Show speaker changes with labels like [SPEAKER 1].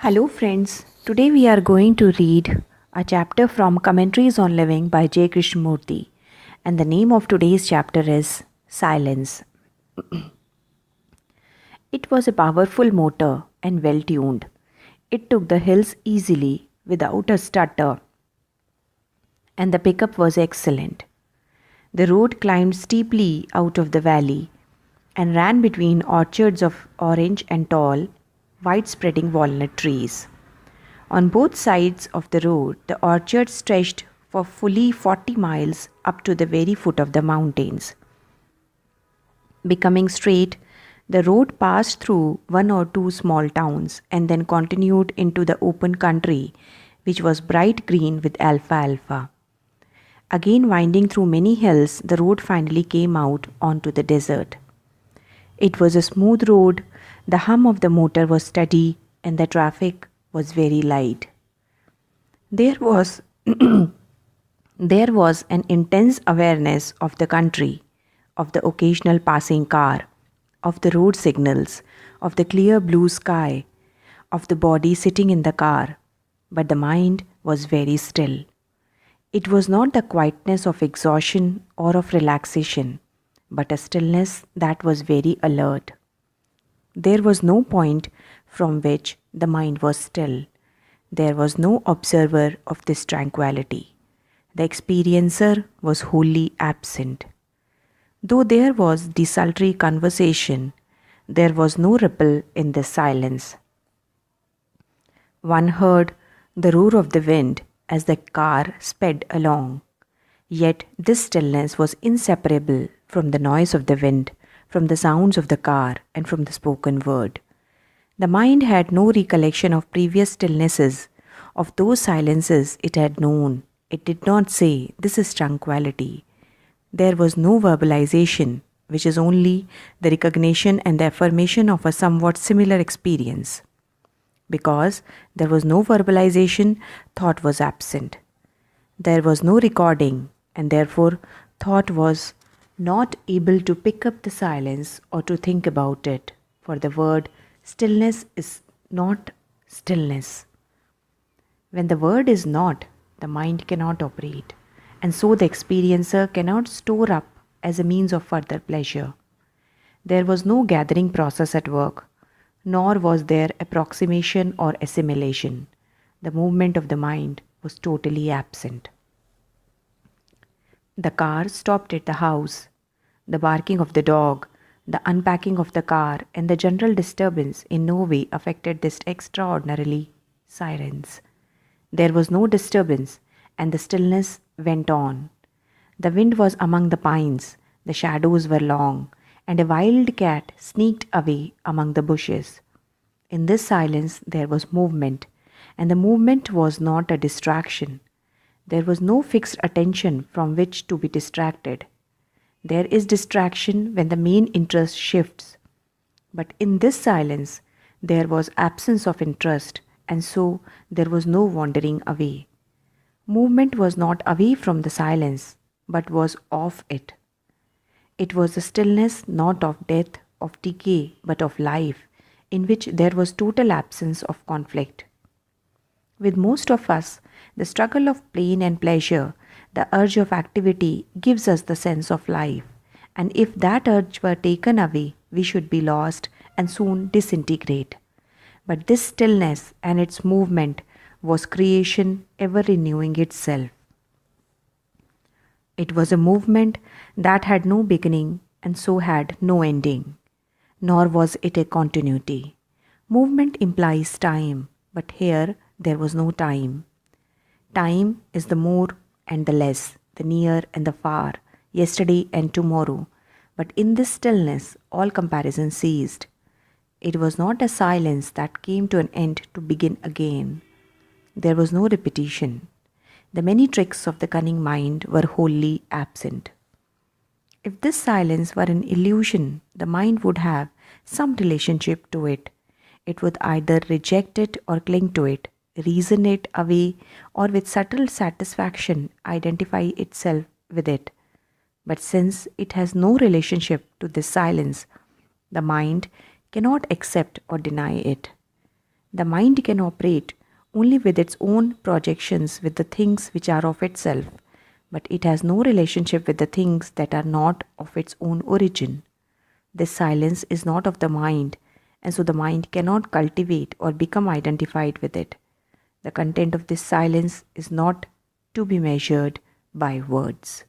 [SPEAKER 1] Hello, friends. Today we are going to read a chapter from Commentaries on Living by J. Krishnamurti, and the name of today's chapter is Silence. It was a powerful motor and well tuned. It took the hills easily without a stutter, and the pickup was excellent. The road climbed steeply out of the valley and ran between orchards of orange and tall, wide spreading walnut trees. On both sides of the road, the orchards stretched for fully 40 miles up to the very foot of the mountains. Becoming straight, the road passed through one or two small towns and then continued into the open country, which was bright green with alfalfa. Again winding through many hills, the road finally came out onto the desert. It was a smooth road, the hum of the motor was steady, and the traffic was very light. There was there was an intense awareness of the country, of the occasional passing car, of the road signals, of the clear blue sky, of the body sitting in the car, but the mind was very still. It was not the quietness of exhaustion or of relaxation, but a stillness that was very alert. There was no point from which the mind was still. There was no observer of this tranquility. The experiencer was wholly absent. Though there was desultory conversation, there was no ripple in this silence. One heard the roar of the wind as the car sped along. Yet this stillness was inseparable from the noise of the wind, from the sounds of the car, and from the spoken word. The mind had no recollection of previous stillnesses, of those silences it had known. It did not say, "This is tranquility." There was no verbalization, which is only the recognition and the affirmation of a somewhat similar experience. Because there was no verbalization, thought was absent. There was no recording, and therefore thought was not able to pick up the silence or to think about it, for the word stillness is not stillness. When the word is not, the mind cannot operate, and so the experiencer cannot store up as a means of further pleasure. There was no gathering process at work, nor was there approximation or assimilation. The movement of the mind was totally absent. The car stopped at the house. The barking of the dog, the unpacking of the car, and the general disturbance in no way affected this extraordinarily silence. There was no disturbance, and the stillness went on. The wind was among the pines, the shadows were long, and a wild cat sneaked away among the bushes. In this silence there was movement, and the movement was not a distraction. There was no fixed attention from which to be distracted. There is distraction when the main interest shifts. But in this silence, there was absence of interest, and so there was no wandering away. Movement was not away from the silence, but was of it. It was the stillness not of death, of decay, but of life, in which there was total absence of conflict. With most of us, the struggle of pain and pleasure, the urge of activity gives us the sense of life, and if that urge were taken away, we should be lost and soon disintegrate. But this stillness and its movement was creation ever renewing itself. It was a movement that had no beginning and so had no ending, nor was it a continuity. Movement implies time, but here there was no time. Time is the more and the less, the near and the far, yesterday and tomorrow. But in this stillness, all comparison ceased. It was not a silence that came to an end to begin again. There was no repetition. The many tricks of the cunning mind were wholly absent. If this silence were an illusion, the mind would have some relationship to it. It would either reject it or cling to it, reason it away, or with subtle satisfaction identify itself with it. But since it has no relationship to this silence, the mind cannot accept or deny it. The mind can operate only with its own projections with the things which are of itself, but it has no relationship with the things that are not of its own origin. This silence is not of the mind, and so the mind cannot cultivate or become identified with it. The content of this silence is not to be measured by words.